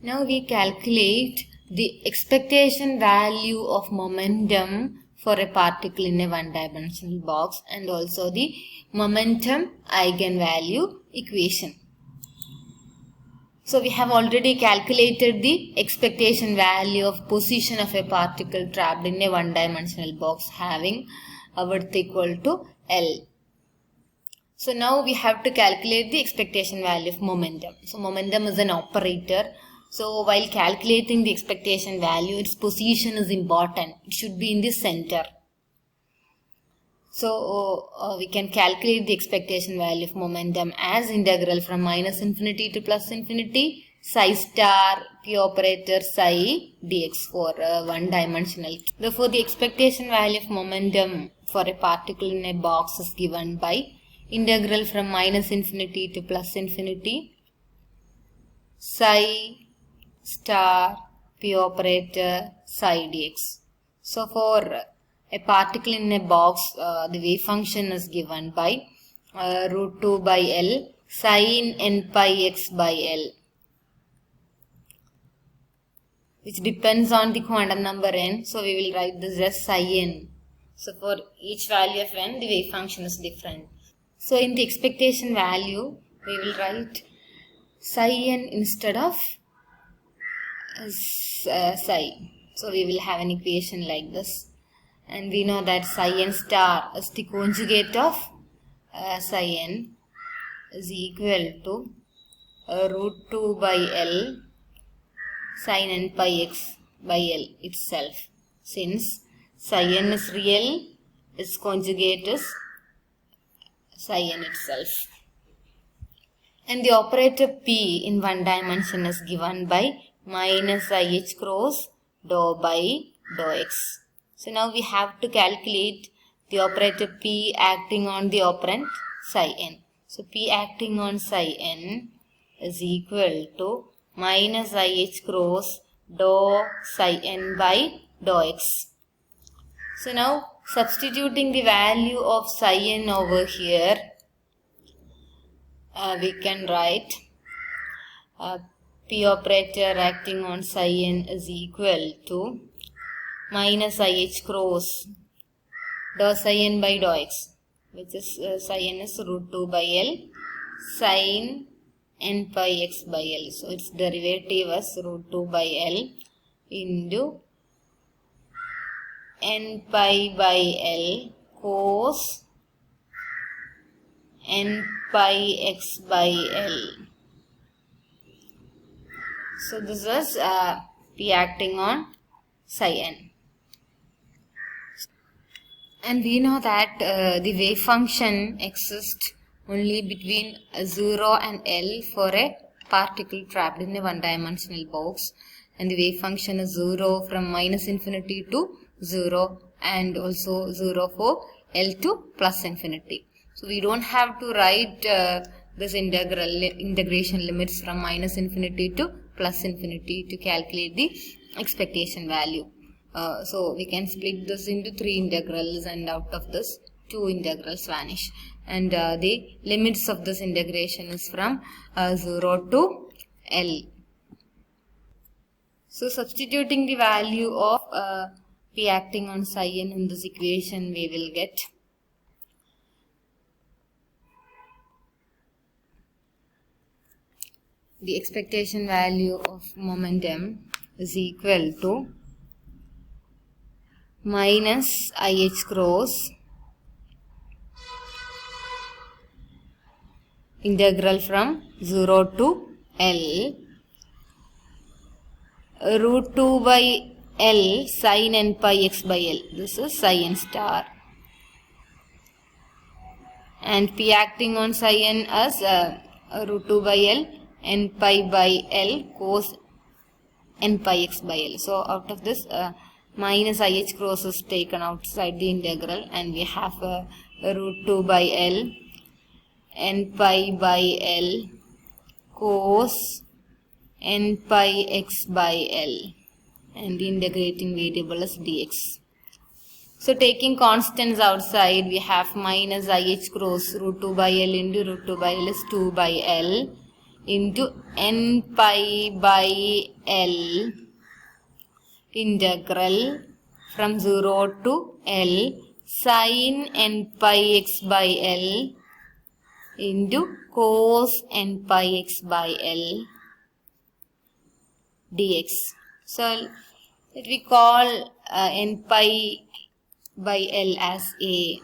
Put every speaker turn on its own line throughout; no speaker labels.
Now we calculate the expectation value of momentum for a particle in a one-dimensional box and also the momentum eigenvalue equation. So we have already calculated the expectation value of position of a particle trapped in a one-dimensional box having a width equal to L. So now we have to calculate the expectation value of momentum. So momentum is an operator. So while calculating the expectation value, its position is important. It should be in the center. So we can calculate the expectation value of momentum as integral from minus infinity to plus infinity psi star p operator psi dx for one-dimensional. Therefore, the expectation value of momentum for a particle in a box is given by integral from minus infinity to plus infinity psi star p operator psi dx. So for a particle in a box, the wave function is given by root 2 by L sin n pi x by L, which depends on the quantum number n. So we will write this as psi n. So for each value of n, the wave function is different. So in the expectation value, we will write psi n instead of psi. So we will have an equation like this. And we know that psi n star is the conjugate of psi n is equal to root 2 by L sin n pi x by L itself. Since psi n is real, its conjugate is psi n itself. And the operator P in one dimension is given by minus IH cross dou by dou x. So now we have to calculate the operator P acting on the operand psi n. So P acting on psi n is equal to minus IH cross dou psi n by dou x. So now substituting the value of psi n over here, we can write P operator acting on psi n is equal to minus IH cross dou psi n by dou x, which is psi n is root 2 by L sin n pi x by L. So its derivative is root 2 by L into n pi by L cos n pi x by L. So this is P acting on psi n. And we know that the wave function exists only between 0 and L for a particle trapped in a one-dimensional box. And the wave function is 0 from minus infinity to 0 and also 0 for L to plus infinity. So we don't have to write this integration limits from minus infinity to plus infinity to calculate the expectation value. So we can split this into 3 integrals, and out of this 2 integrals vanish, and the limits of this integration is from 0 to L. So substituting the value of P acting on psi n in this equation, we will get the expectation value of momentum is equal to minus IH cross integral from 0 to L root 2 by L sin n pi x by L. This is psi n star. And P acting on psi n as root 2 by L n pi by L cos n pi x by L. So out of this minus IH cross is taken outside the integral, and we have root 2 by L n pi by L cos n pi x by L, and the integrating variable is dx. So taking constants outside, we have minus IH cross root 2 by L into root 2 by L is 2 by L into n pi by L integral from 0 to L sin n pi x by L into cos n pi x by L dx. So let we call n pi by L as A,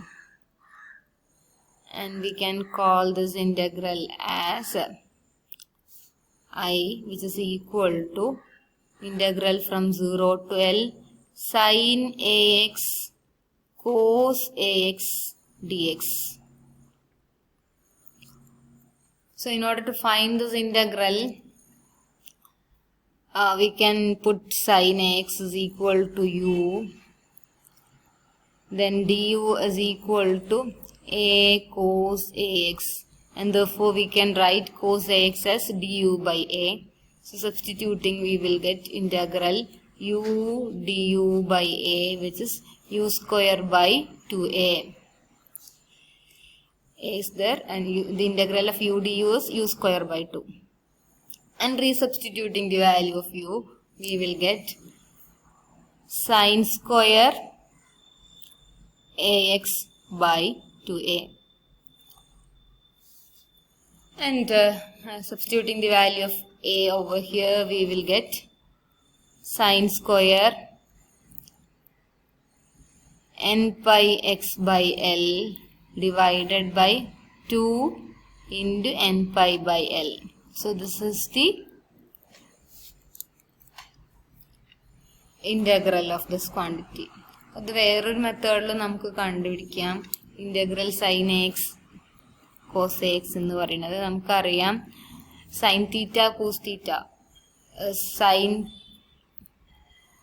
and we can call this integral as I, which is equal to integral from 0 to L sin ax cos ax dx. So in order to find this integral, we can put sin ax is equal to u, then du is equal to a cos ax, and therefore we can write cos ax as du by a. So substituting, we will get integral u du by a, which is u square by 2a. A is there, and the integral of u du is u square by 2. And resubstituting the value of u, we will get sin square ax by 2a. And substituting the value of a over here, we will get sin square n pi x by L divided by 2 into n pi by L. So this is the integral of this quantity. അത് വേറൊരു മെത്തേഡിൽ നമുക്ക് കണ്ടുപിടിക്കാം. Integral sine x cos x എന്ന് പറയുന്നത് നമുക്കറിയാം. Sine theta cos theta sine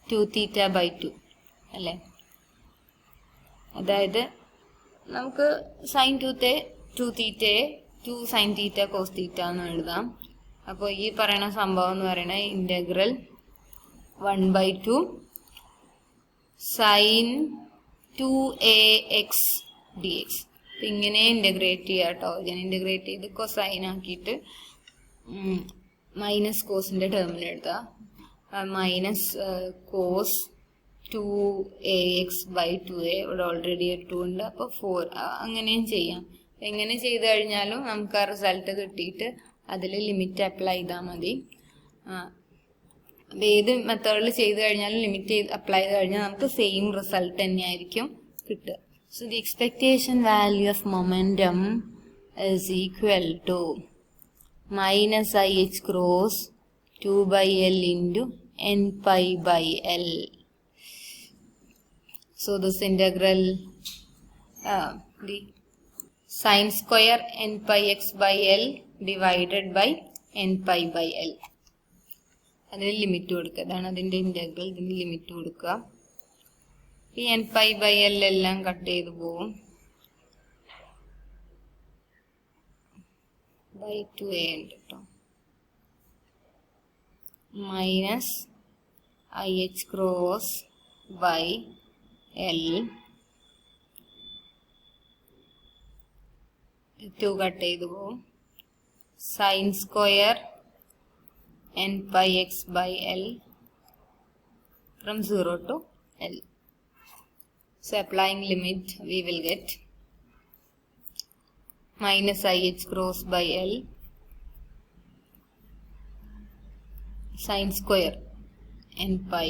2 theta by 2 അല്ലേ. അതായത് നമുക്ക് സൈൻ 2 തീറ്റയെ 2 സൈൻ തീറ്റ കോസ് തീറ്റ എന്ന് എഴുതാം. അപ്പോൾ ഈ പറയുന്ന സംഭവം എന്ന് പറയുന്നത് ഇൻ്റഗ്രൽ 1/2 സൈൻ 2ax dx. അപ്പം ഇങ്ങനെ ഇൻ്റഗ്രേറ്റ് ചെയ്യുക കേട്ടോ. ഇതിനെ ഇൻ്റഗ്രേറ്റ് ചെയ്ത് കൊസൈൻ ആക്കിയിട്ട് മൈനസ് കോസിൻ്റെ ടേമിൽ എഴുതുക. Minus cos 2ax by 2a, ഇവിടെ ഓൾറെഡി ഒരു 2 ഉണ്ട്, അപ്പോൾ 4. അങ്ങനെയും ചെയ്യാം. എങ്ങനെ ചെയ്ത് കഴിഞ്ഞാലും നമുക്ക് ആ റിസൾട്ട് കിട്ടിയിട്ട് അതിൽ ലിമിറ്റ് അപ്ലൈ ചെയ്താൽ മതി. ഏത് മെത്തേഡിൽ ചെയ്ത് കഴിഞ്ഞാലും ലിമിറ്റ് അപ്ലൈ ചെയ്ത് കഴിഞ്ഞാൽ നമുക്ക് സെയിം റിസൾട്ട് തന്നെയായിരിക്കും കിട്ടുക. So the expectation value of momentum is equal to minus i h cross 2/L into n pi by L. So this integral the sin square n pi x by L divided by n pi by L. അതിന് limit കൊടുക്കുക. അതാണ് അതിൻ്റെ integral. ഇതിന് limit കൊടുക്കുക. ഈ n pi by L എല്ലാം cut ചെയ്ത് പോവും. by 2a ഉണ്ട് കേട്ടോ. Minus i h cross by L 2 cut ചെയ്ത് പോവും. Sine square n pi x by L from 0 to L. So applying limit, we will get minus IH cross by L sin square n pi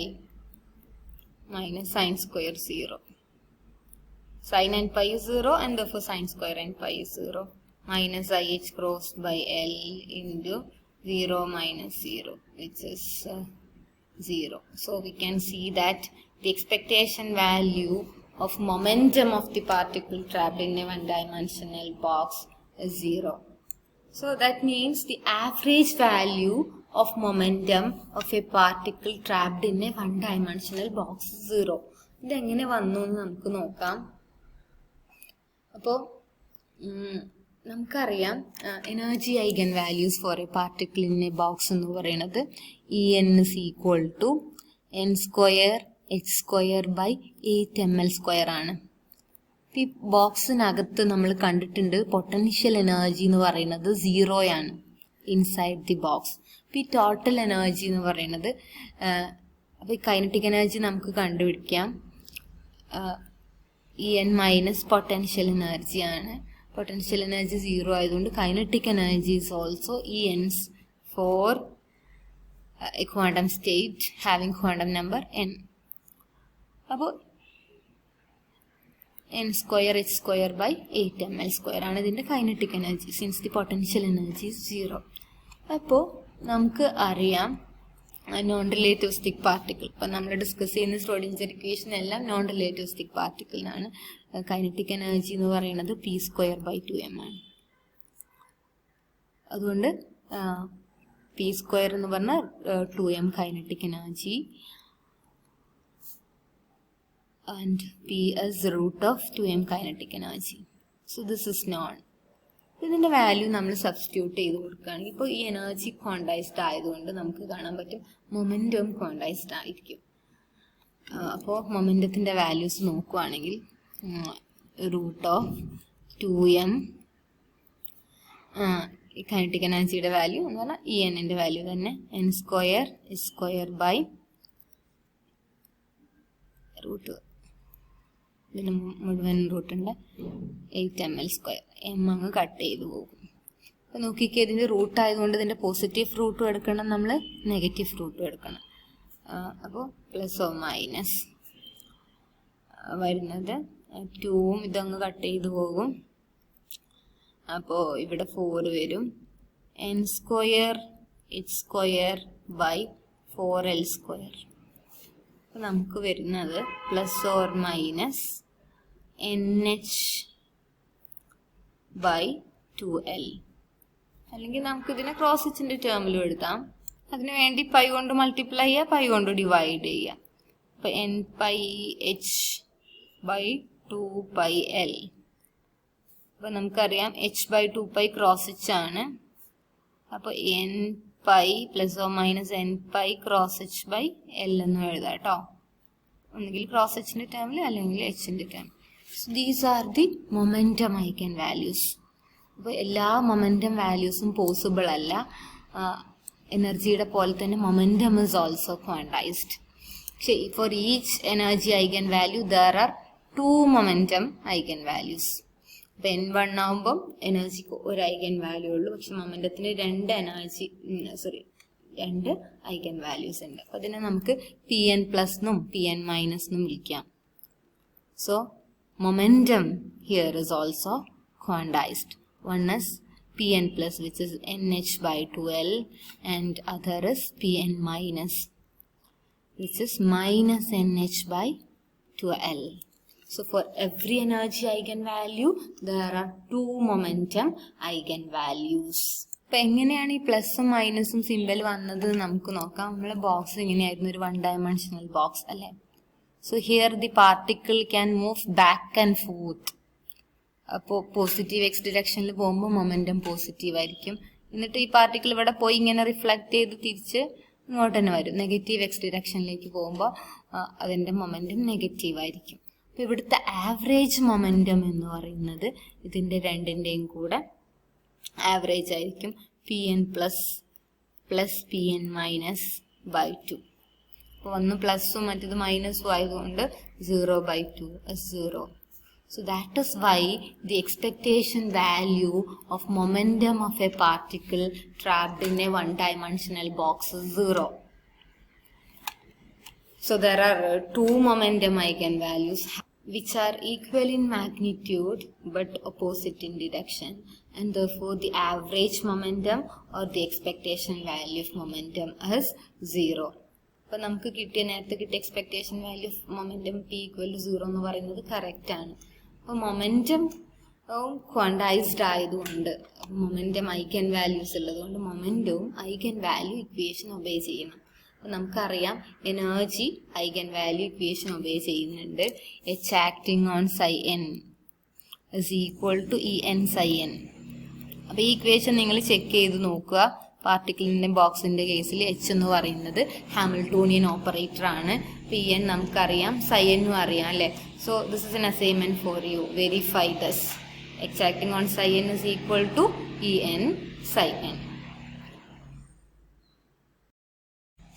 minus sin square 0. Sin n pi is 0 and therefore sin square n pi is 0. Minus IH cross by L into 0 minus 0, which is 0. So we can see that the expectation value of momentum of the particle trapped in a one-dimensional box is 0. So that means the average value of momentum of a particle trapped in a one-dimensional box is 0. ഇതെങ്ങനെ വന്നു എന്ന് നമുക്ക് നോക്കാം. അപ്പോൾ നമുക്കറിയാം energy eigenvalues for a particle in a box എന്ന് പറയുന്നത് En is equal to n square h square by 8ml² ആണ്. ഈ ബോക്സിനകത്ത് നമ്മൾ കണ്ടിട്ടുണ്ട് പൊട്ടൻഷ്യൽ എനർജി എന്ന് പറയുന്നത് 0 ആണ്. inside the box. അപ്പോൾ ഈ ടോട്ടൽ എനർജി എന്ന് പറയുന്നത്, അപ്പോൾ ഈ കൈനറ്റിക് എനർജി നമുക്ക് കണ്ടുപിടിക്കാം. En മൈനസ് പൊട്ടൻഷ്യൽ എനർജിയാണ്. പൊട്ടൻഷ്യൽ എനർജി 0 ആയതുകൊണ്ട് kinetic energy is also Ens for a quantum state having quantum number n. അപ്പോൾ n square h square by 8ml square ആണ് ഇതിൻ്റെ kinetic energy, since the potential energy is 0. അപ്പോൾ നമുക്ക് അറിയാം non relativistic particle. ഇപ്പം നമ്മൾ discuss ചെയ്യുന്ന സ്ക്രോഡിഞ്ചർ equation എല്ലാം നോൺ റിലേറ്റിവിസ്റ്റിക് പാർട്ടിക്കിളിനാണ്. കൈനറ്റിക് എനർജി എന്ന് പറയുന്നത് p²/2m ആണ്. അതുകൊണ്ട് p² എന്ന് പറഞ്ഞാൽ 2m kinetic energy and p is root of 2m kinetic energy. So this is known. ഇതിൻ്റെ വാല്യൂ നമ്മൾ സബ്സ്റ്റിറ്റ്യൂട്ട് ചെയ്ത് കൊടുക്കുകയാണെങ്കിൽ ഇപ്പോൾ ഈ എനർജി ക്വാണ്ടൈസ്ഡ് ആയതുകൊണ്ട് നമുക്ക് കാണാൻ പറ്റും മൊമെൻറ്റം ക്വാണ്ടൈസ്ഡ് ആയിരിക്കും. അപ്പോൾ മൊമെൻറ്റത്തിൻ്റെ വാല്യൂസ് നോക്കുകയാണെങ്കിൽ റൂട്ട് ഓഫ് 2m ഈ കൈനറ്റിക് എനർജിയുടെ വാല്യൂ എന്ന് പറഞ്ഞാൽ ഈ എന്നിൻ്റെ വാല്യൂ തന്നെ n² ബൈ റൂട്ട്, ഇതിന് മുഴുവൻ റൂട്ടുണ്ട് 8ml². m അങ്ങ് കട്ട് ചെയ്ത് പോകും. അപ്പോൾ നോക്കിക്കേ, ഇതിൻ്റെ റൂട്ട് ആയതുകൊണ്ട് ഇതിൻ്റെ പോസിറ്റീവ് റൂട്ടും എടുക്കണം, നമ്മൾ നെഗറ്റീവ് റൂട്ടും എടുക്കണം. അപ്പോൾ പ്ലസ് ഓ മൈനസ് വരുന്നത് 2ഉം ഇതങ്ങ് കട്ട് ചെയ്ത് പോകും. അപ്പോൾ ഇവിടെ 4 വരും. n² h² by 4l². അപ്പോൾ നമുക്ക് വരുന്നത് plus or minus nh by 2l. അല്ലെങ്കിൽ നമുക്കിതിനെ ക്രോസ് എച്ചിൻ്റെ ടേമിലും എഴുതാം. അതിന് വേണ്ടി പൈ കൊണ്ട് മൾട്ടിപ്ലൈ ചെയ്യുക, പൈ കൊണ്ട് ഡിവൈഡ് ചെയ്യുക. അപ്പോൾ n⁻h ബൈ 2πl. അപ്പോൾ നമുക്കറിയാം h/2π ക്രോസ് എച്ച് ആണ്. അപ്പോൾ n⁻ plus or minus n⁻ cross h by l എന്ന് എഴുതാം കേട്ടോ. ഒന്നുകിൽ ക്രോസ് എച്ചിൻ്റെ ടേമിൽ അല്ലെങ്കിൽ എച്ചിൻ്റെ term. These are the momentum eigenvalues. അപ്പോൾ എല്ലാ മൊമെൻറ്റം വാല്യൂസും പോസിബിൾ അല്ല. എനർജിയുടെ പോലെ തന്നെ മൊമെൻറ്റം ഇസ് ഓൾസോ ക്വാണ്ടൈസ്ഡ്. പക്ഷേ for each energy eigenvalue there are 2 momentum eigenvalues. അപ്പോൾ n1 ആകുമ്പം എനർജിക്ക് ഒരു ഐഗൻ വാല്യൂ ഉള്ളൂ, പക്ഷെ മൊമെൻറ്റത്തിന് 2 ഐഗൻ വാല്യൂസ് ഉണ്ട്. അപ്പോൾ അതിനെ നമുക്ക് Pn+ എന്നും Pn- എന്നും വിളിക്കാം. So momentum here is also quantized. One is Pn+, which is nh by 2l, and other is Pn-, which is minus nh by 2l. So for every energy eigenvalue, there are 2 momentum eigenvalues. അപ്പോൾ എങ്ങനെയാണ് ഈ പ്ലസും മൈനസും symbol വന്നത് നമുക്ക് നോക്കാം. നമ്മളെ box ഇങ്ങനെയായിരുന്നു, ഒരു 1 dimensional ബോക്സ് അല്ലേ. So here the particle can move back and forth. അപ്പോൾ പോസിറ്റീവ് എക്സ് ഡിറക്ഷനിൽ പോകുമ്പോൾ മൊമെൻറ്റം പോസിറ്റീവ് ആയിരിക്കും. എന്നിട്ട് ഈ പാർട്ടിക്കിൾ ഇവിടെ പോയി ഇങ്ങനെ റിഫ്ലക്റ്റ് ചെയ്ത് തിരിച്ച് ഇങ്ങോട്ട് തന്നെ വരും. നെഗറ്റീവ് എക്സ് ഡിറക്ഷനിലേക്ക് പോകുമ്പോൾ അതിൻ്റെ മൊമെൻറ്റം നെഗറ്റീവ് ആയിരിക്കും. അപ്പോൾ ഇവിടുത്തെ ആവറേജ് മൊമെൻറ്റം എന്ന് പറയുന്നത് ഇതിൻ്റെ രണ്ടിൻ്റെയും കൂടെ ആവറേജ് ആയിരിക്കും. Pn+ plus Pn- by 2. അപ്പോൾ ഒന്ന് പ്ലസും മറ്റത് മൈനസും ആയതുകൊണ്ട് 0/2 is 0. So that is why the expectation value of momentum of a particle trapped in a 1-dimensional box is 0. So there are 2 momentum eigenvalues which are equal in magnitude but opposite in direction, and therefore the average momentum or the expectation value of momentum is 0. അപ്പോൾ നമുക്ക് നേരത്തെ കിട്ടിയ expectation value of momentum P=0 എന്ന് പറയുന്നത് correct ആണ്. അപ്പോൾ momentum quantised ആയതുകൊണ്ട്, momentum eigen values ഉള്ളതുകൊണ്ട് മൊമെൻറ്റവും ഐഗൻ വാല്യൂ ഇക്വേഷൻ ഒബേ ചെയ്യണം. അപ്പോൾ നമുക്കറിയാം energy eigen value equation obey ചെയ്യുന്നുണ്ട്. H acting on ψn is equal to En ψn. അപ്പോൾ ഈ ഇക്വേഷൻ നിങ്ങൾ ചെക്ക് ചെയ്ത് നോക്കുക. പാർട്ടിക്കിളിൻ്റെ ബോക്സിൻ്റെ കേസിൽ എച്ച് എന്ന് പറയുന്നത് ഹാമിൽട്ടോണിയൻ ഓപ്പറേറ്റർ ആണ്. Pn നമുക്കറിയാം, ψn അറിയാം അല്ലേ. So this is an assignment for you. Verify thus. H acting on ψn is equal to En ψn.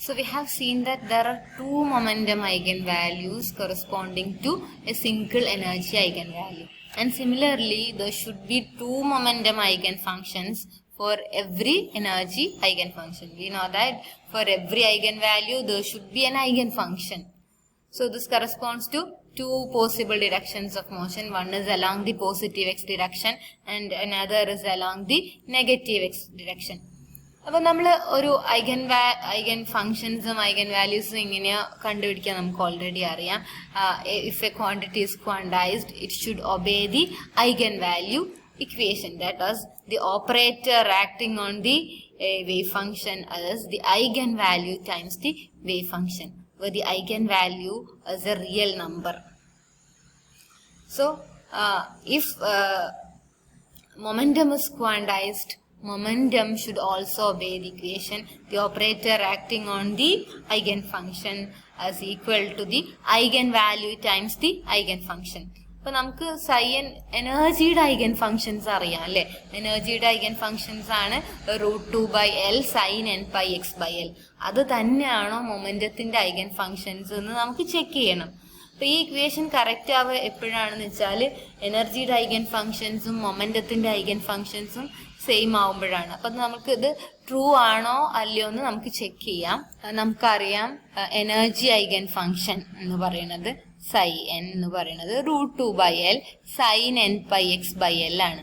So we have seen that there are two momentum eigenvalues corresponding to a single energy eigenvalue. And similarly, there should be two momentum eigenfunctions for every energy eigenfunction. We know that for every eigenvalue, there should be an eigenfunction. So this corresponds to two possible directions of motion. One is along the positive x direction and another is along the negative x direction. അപ്പോൾ നമ്മൾ ഒരു eigen ഫങ്ഷൻസും eigen വാല്യൂസും ഇങ്ങനെയാ കണ്ടുപിടിക്കാൻ നമുക്ക് already അറിയാം. If A quantity is quantised it should obey the eigen value equation, that is the operator acting on the wave function as the eigenvalue times the wave function, where the eigenvalue is a real number. So if momentum is quantized, momentum should also obey the equation, the operator acting on the eigenfunction is equal to the eigenvalue times the eigenfunction. അപ്പോൾ നമുക്ക് sign എനർജിയുടെ eigen functions അറിയാം അല്ലേ? എനർജിയുടെ eigen functions ആണ് √2/L sin n/x/L. അത് തന്നെയാണോ മൊമെന്റത്തിന്റെ eigen functions എന്ന് നമുക്ക് ചെക്ക് ചെയ്യണം. അപ്പൊ ഈ ഇക്വേഷൻ കറക്റ്റ് ആവുക എപ്പോഴാണെന്ന് വെച്ചാൽ എനർജിയുടെ ഐഗൻ ഫങ്ഷൻസും മൊമെന്റത്തിന്റെ ഐഗൻ ഫങ്ഷൻസും സെയിം ആവുമ്പോഴാണ്. അപ്പൊ നമുക്ക് ഇത് ട്രൂ ആണോ അല്ലയോ എന്ന് നമുക്ക് ചെക്ക് ചെയ്യാം. നമുക്കറിയാം എനർജി ഐഗൻ ഫങ്ഷൻ എന്ന് പറയുന്നത് psi n എന്ന് പറയുന്നത് √2/L sin n/x/L ആണ്.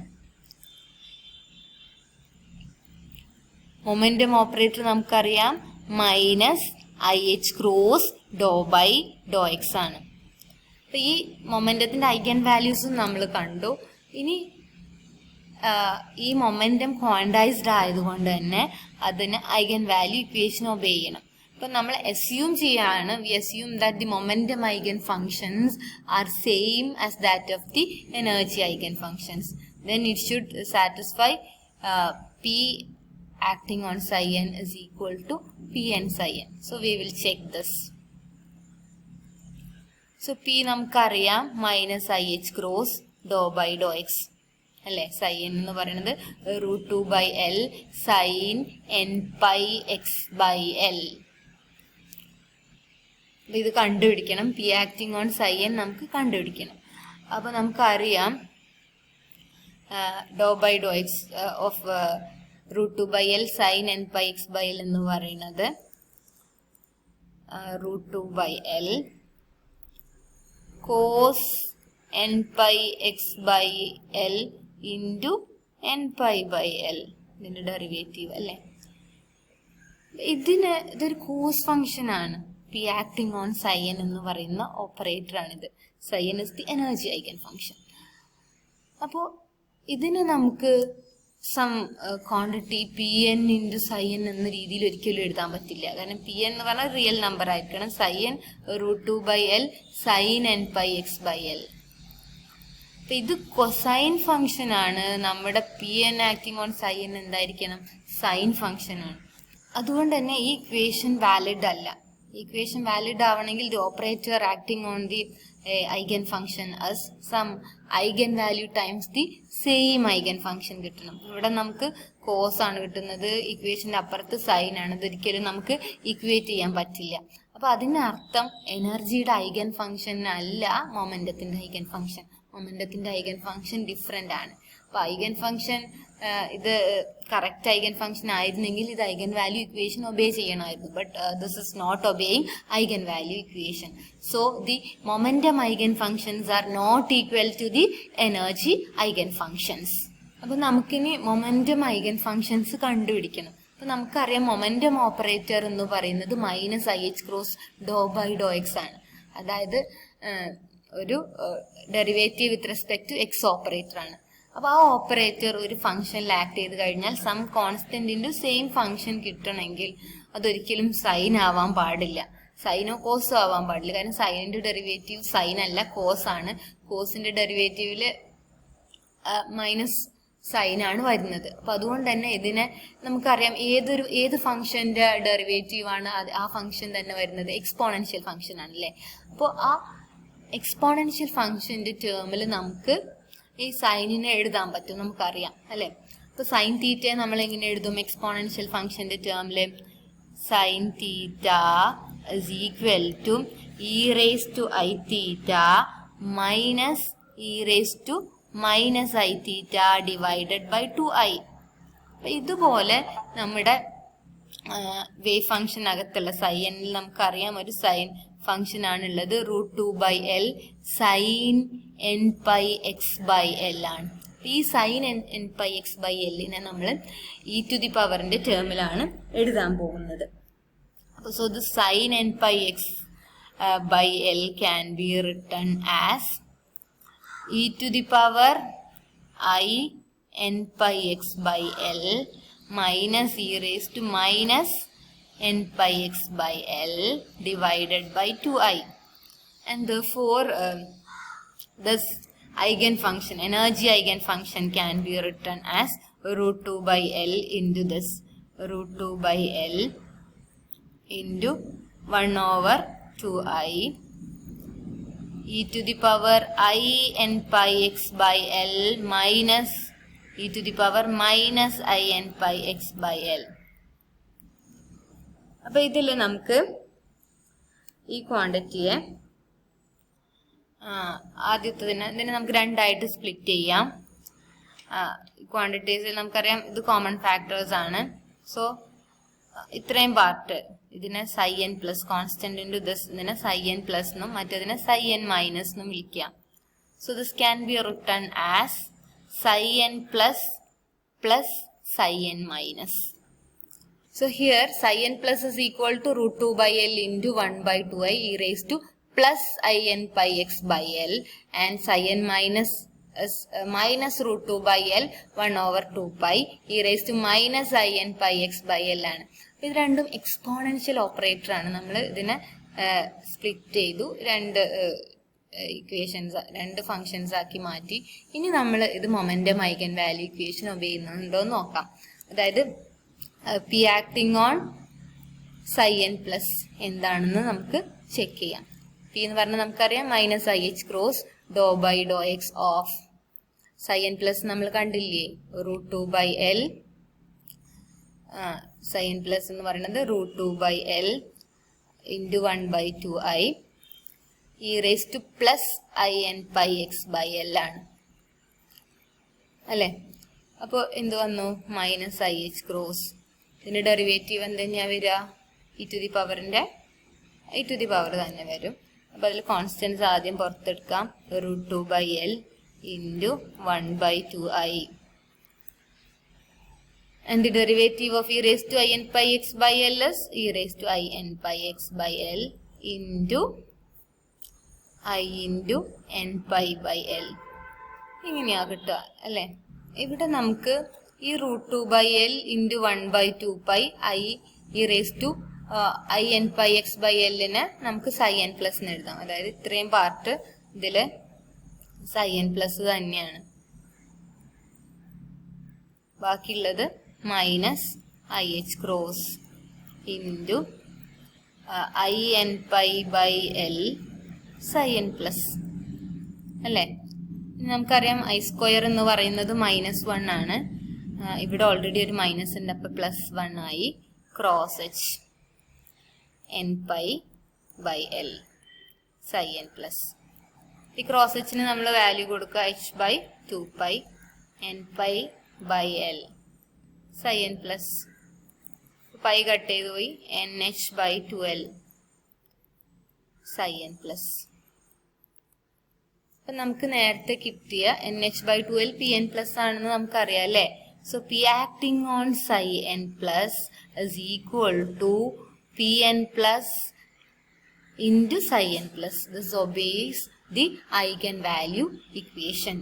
മൊമെന്റം ഓപ്പറേറ്റർ നമുക്കറിയാം -IH ക്രോസ് ∂/∂x ആണ്. അപ്പൊ ഈ മൊമെന്റത്തിന്റെ ഐഗൻ വാല്യൂസും നമ്മൾ കണ്ടു. ഇനി ഈ മൊമെന്റം ക്വാണ്ടൈസ്ഡ് ആയതുകൊണ്ട് തന്നെ അതിന് ഐഗൻ വാല്യൂ ഇക്വേഷൻ ഒബേ ചെയ്യണം. അപ്പം നമ്മൾ അസ്യൂം ചെയ്യാണ്, V assume that the momentum eigen functions are same as that of the energy eigen functions. Then it should satisfy P acting on psi n is equal to Pn psi n. So we will check this. So P നമുക്കറിയാം -IH cross ∂/∂x അല്ലേ? psi n എന്ന് പറയുന്നത് √2/L sin n/x/L. ഇത് കണ്ടുപിടിക്കണം. P acting on psi n നമുക്ക് കണ്ടുപിടിക്കണം. അപ്പൊ നമുക്കറിയാം ∂/∂x of √2/L sin n/x/L എന്ന് പറയുന്നത് √2/L cos n/x/L into n/L ഇതിന്റെ ഡെറിവേറ്റീവ് അല്ലേ? ഇതൊരു കോസ് ഫംഗ്ഷൻ ആണ്. P acting on psi n എന്ന് പറയുന്ന ഓപ്പറേറ്റർ ആണിത്. psi n is the energy eigen function. അപ്പോൾ ഇതിന് നമുക്ക് some quantity Pn into psi n എന്ന രീതിയിൽ ഒരിക്കലും എഴുതാൻ പറ്റില്ല. കാരണം Pn എന്ന് പറഞ്ഞാൽ റിയൽ നമ്പർ ആയിരിക്കണം. psi n √2/L sin n/x/L. അപ്പൊ ഇത് കൊസൈൻ ഫംഗ്ഷൻ ആണ്. നമ്മുടെ Pn acting on psi n എന്തായിരിക്കണം? സൈൻ ഫംഗ്ഷൻ ആണ്. അതുകൊണ്ട് തന്നെ ഈ ഇക്വേഷൻ വാലിഡ് അല്ല. ഇക്വേഷൻ വാലിഡ് ആവണമെങ്കിൽ the operator acting on the eigenfunction as some eigenvalue times the same eigenfunction കിട്ടണം. ഇവിടെ നമുക്ക് കോസ് ആണ് കിട്ടുന്നത്, ഇക്വേഷന്റെ അപ്പുറത്ത് സൈൻ ആണ്. ഇതൊരിക്കലും നമുക്ക് ഇക്വേറ്റ് ചെയ്യാൻ പറ്റില്ല. അപ്പൊ അതിന്റെ അർത്ഥം എനർജിയുടെ ഐഗൻ ഫംഗ്ഷൻ അല്ല മൊമെന്റത്തിന്റെ ഐഗൻ ഫംഗ്ഷൻ. മൊമെന്റത്തിന്റെ ഐഗൻ ഫംഗ്ഷൻ ഡിഫറെന്റ് ആണ്. അപ്പൊ ഐഗൻ ഫംഗ്ഷൻ ഇത് കറക്റ്റ് ഐഗൻ ഫംഗ്ഷൻ ആയിരുന്നെങ്കിൽ ഇത് ഐഗൻ വാല്യൂ ഇക്വേഷൻ ഒബേ ചെയ്യണമായിരുന്നു. But this is not obeying eigen value equation. So the momentum eigen functions are not equal to the energy eigen functions. അപ്പൊ നമുക്കിനി momentum eigen functions കണ്ടുപിടിക്കണം. അപ്പൊ നമുക്കറിയാം momentum operator എന്ന് പറയുന്നത് -IH ക്രോസ് ∂/∂x ആണ്. അതായത് ഒരു derivative with respect to x operator ആണ്. അപ്പൊ ആ ഓപ്പറേറ്റർ ഒരു ഫംഗ്ഷനിൽ ആക്ട് ചെയ്ത് കഴിഞ്ഞാൽ സം കോൺസ്റ്റന്റിന്റെ സെയിം ഫംഗ്ഷൻ കിട്ടണമെങ്കിൽ അതൊരിക്കലും സൈൻ ആവാൻ പാടില്ല, സൈനോ കോസോ ആവാൻ പാടില്ല. കാരണം സൈനിന്റെ ഡെറിവേറ്റീവ് സൈൻ അല്ല, കോസ് ആണ്. കോസിന്റെ ഡെറിവേറ്റീവില് മൈനസ് സൈൻ ആണ് വരുന്നത്. അപ്പൊ അതുകൊണ്ട് തന്നെ ഇതിനെ നമുക്കറിയാം ഏത് ഫംഗ്ഷന്റെ ഡെറിവേറ്റീവ് ആണ് ആ ഫംഗ്ഷൻ തന്നെ വരുന്നത് എക്സ്പോണൻഷ്യൽ ഫംഗ്ഷൻ ആണല്ലേ. അപ്പോൾ ആ എക്സ്പോണൻഷ്യൽ ഫംഗ്ഷന്റെ ടേമിൽ നമുക്ക് ഈ സൈനിനെ എഴുതാൻ പറ്റും, നമുക്കറിയാം അല്ലെ. അപ്പൊ സൈൻ തീറ്റയെ നമ്മൾ എങ്ങനെ എഴുതും എക്സ്പോണൻഷ്യൽ ഫംഗ്ഷന്റെ ടേമില്? sin theta is equal to e raised to I theta minus e raised to minus I theta divided by 2i. അപ്പം ഇതുപോലെ നമ്മുടെ വേവ് ഫംഗ്ഷൻ അകത്തുള്ള സൈനിൽ നമുക്കറിയാം ഒരു സൈൻ ഫംഗ്ഷൻ ആണുള്ളത് √2/L സൈൻ nπx/L ആണ്. ഈ സൈൻ nπx/L നമ്മൾ e⁻ ടേമിലാണ് എഴുതാൻ പോകുന്നത്. So the sin nπx/L can be written as e⁻I nπx/L minus e raised to minus nπx/L divided by 2i. And therefore this eigenfunction, energy eigenfunction can be written as √2/L into this √2/L into 1/2i e⁻I nπx/L minus e⁻−I nπx/L. അപ്പൊ ഇതിൽ നമുക്ക് ഈ ക്വാണ്ടിറ്റിയെ ഇതിനെ നമുക്ക് രണ്ടായിട്ട് split ചെയ്യാം. ക്വാണ്ടിറ്റീസിൽ നമുക്കറിയാം ഇത് കോമൺ ഫാക്ടേഴ്സ് ആണ്. സോ ഇത്രയും പാർട്ട് ഇതിനെ n plus constant into this ഇതിനെ n പ്ലസ് എന്നും മറ്റേതിനെ n മൈനസ് എന്നും വിളിക്കാം. So this can be written as n plus n minus. So here n plus is equal to √2/L into 1/2i e raised to plus I nπx/L and n minus is minus √2/L 1/2pi e raised to minus I nπx/L ആണ്. ഇത് രണ്ടും exponential operator ആണ്. നമ്മൾ ഇതിനെ split ചെയ്തു equations രണ്ട് functions ആക്കി മാറ്റി. ഇനി നമ്മൾ ഇത് momentum eigen value equation obey ചെയ്യുന്നുണ്ടോ എന്ന് നോക്കാം. അതായത് P acting on n plus എന്താണെന്ന് നമുക്ക് ചെക്ക് ചെയ്യാം. പി എന്ന് പറഞ്ഞാൽ നമുക്കറിയാം -IH cross ∂/∂x of n plus നമ്മൾ കണ്ടില്ലേ √2/L n പ്ലസ് എന്ന് പറയുന്നത് √2/L into 1/2i e raised to plus I nπx/L ആണ് അല്ലേ. അപ്പോൾ എന്ത് വന്നു -IH ക്രോസ്. ഇതിന്റെ ഡെറിവേറ്റീവ് എന്തെന്നാ വരിക e⁻ തന്നെ വരും. അപ്പോൾ അതിൽ കോൺസ്റ്റൻസ് ആദ്യം പുറത്തെടുക്കാം √2/L into 1/2i and the derivative of e raised to I nπx/L is e raised to I nπx/L into I into nπ/L ഇങ്ങനെയാ കിട്ടുക അല്ലേ. ഇവിടെ നമുക്ക് ഈ √2/L into 1/2pi I e raised to I nπx/L നമുക്ക് n plus എന്ന് എഴുതാം. അതായത് ഇത്രയും പാർട്ട് ഇതില് n പ്ലസ് തന്നെയാണ്. ബാക്കിയുള്ളത് -IH cross into I nπ/L n plus അല്ലേ. നമുക്കറിയാം I² എന്ന് പറയുന്നത് -1 ആണ്. ഇവിടെ ഓൾറെഡി ഒരു മൈനസ് ഉണ്ട്. അപ്പൊ +1 ആയി cross H nπ/L n plus. ഈ ക്രോസ് Hന് നമ്മൾ വാല്യൂ കൊടുക്കുക h/2π nπ/L n plus. Pi cut ചെയ്ത് പോയി nh/2L n പ്ലസ്. അപ്പൊ നമുക്ക് നേരത്തെ കിട്ടിയ nh/2L Pn പ്ലസ് ആണെന്ന് നമുക്കറിയാം അല്ലേ. So P acting on n plus is equal to Pn plus into n plus. This obeys the eigenvalue equation.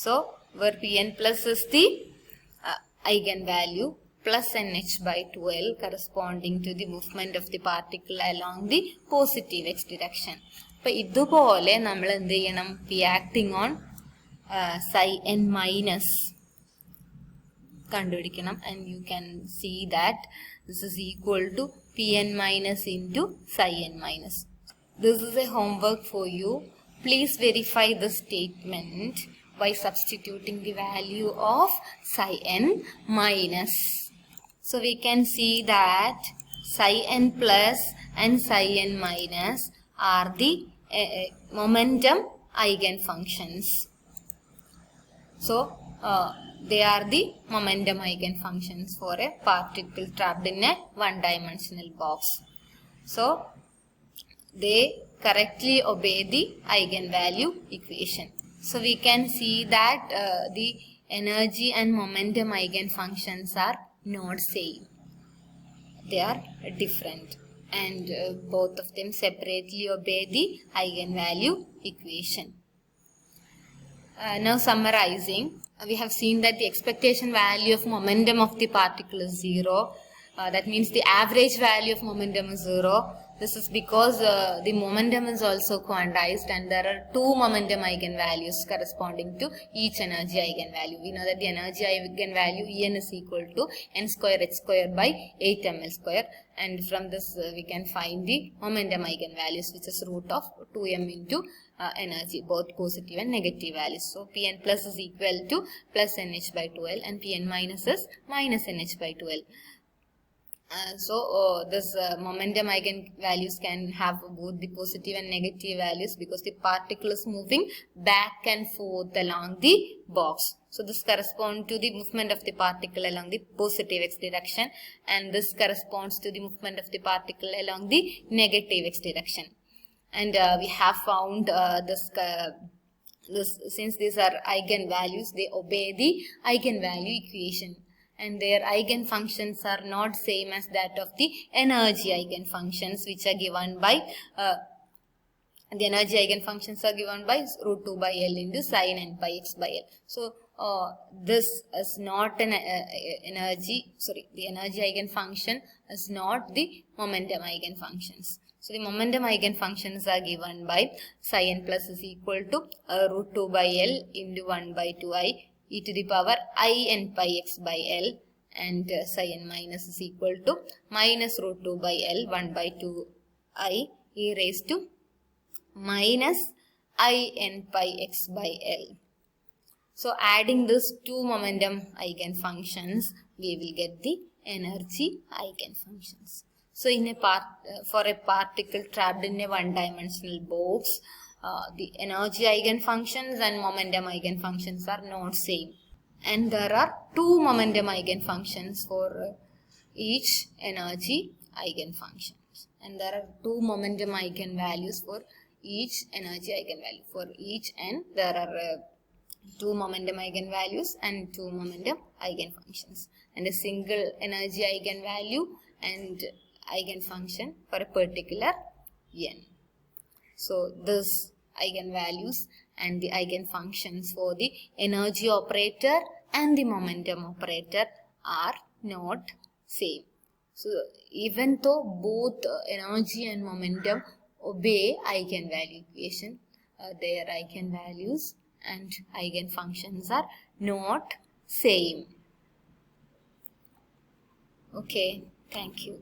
So where Pn plus is the eigenvalue plus nh/2L corresponding to the movement of the particle along the positive x direction. അപ്പൊ ഇതുപോലെ നമ്മൾ എന്ത് ചെയ്യണം P acting on n minus കണ്ടുപിടിക്കണം. and you can see that this is equal to Pn minus into n minus. This is a homework for you. Please verify the statement by substituting the value of n minus. So we can see that psi n plus and psi n minus are the momentum eigenfunctions. So they are the momentum eigenfunctions for a particle trapped in a one-dimensional box. So they correctly obey the eigenvalue equation. So we can see that the energy and momentum eigenfunctions are not same. They are different, and both of them separately obey the eigenvalue equation. Now summarizing, we have seen that the expectation value of momentum of the particle is 0. That means the average value of momentum is 0. This is because the momentum is also quantized, and there are two momentum eigenvalues corresponding to each energy eigenvalue. We know that the energy eigenvalue En is equal to n square h square by 8 ml square, and from this we can find the momentum eigenvalues, which is root of 2m into energy, both positive and negative values. So Pn plus is equal to plus nh by 2l, and Pn minus is minus nh by 2l. This momentum eigenvalues can have both the positive and negative values because the particle is moving back and forth along the box. So this corresponds to the movement of the particle along the positive x direction, and this corresponds to the movement of the particle along the negative x direction. And we have found since these are eigenvalues, they obey the eigenvalue equation, and their eigenfunctions are not same as that of the energy eigenfunctions, which are given by the energy eigenfunctions are given by root 2 by L into sin n pi x by L. So this is not an the energy eigenfunction is not the momentum eigenfunctions. So the momentum eigenfunctions are given by psi n plus is equal to root 2 by L into 1 by 2i e to the power I n pi x by L, and psi n minus is equal to minus root 2 by L 1 by 2i e raised to minus I n pi x by L. So adding these two momentum eigenfunctions, we will get the energy eigenfunctions. So in for a particle trapped in a one-dimensional box, the energy eigenfunctions and momentum eigenfunctions are not same, and there are two momentum eigenfunctions for each energy eigenfunctions, and there are two momentum eigenvalues for each energy eigenvalue. For each n there are two momentum eigenvalues and two momentum eigenfunctions, and a single energy eigenvalue and eigenfunction for a particular n. So this eigenvalues and the eigenfunctions for the energy operator and the momentum operator are not same. So even though both energy and momentum obey eigenvalue equation, their eigenvalues and eigenfunctions are not same. Okay, thank you.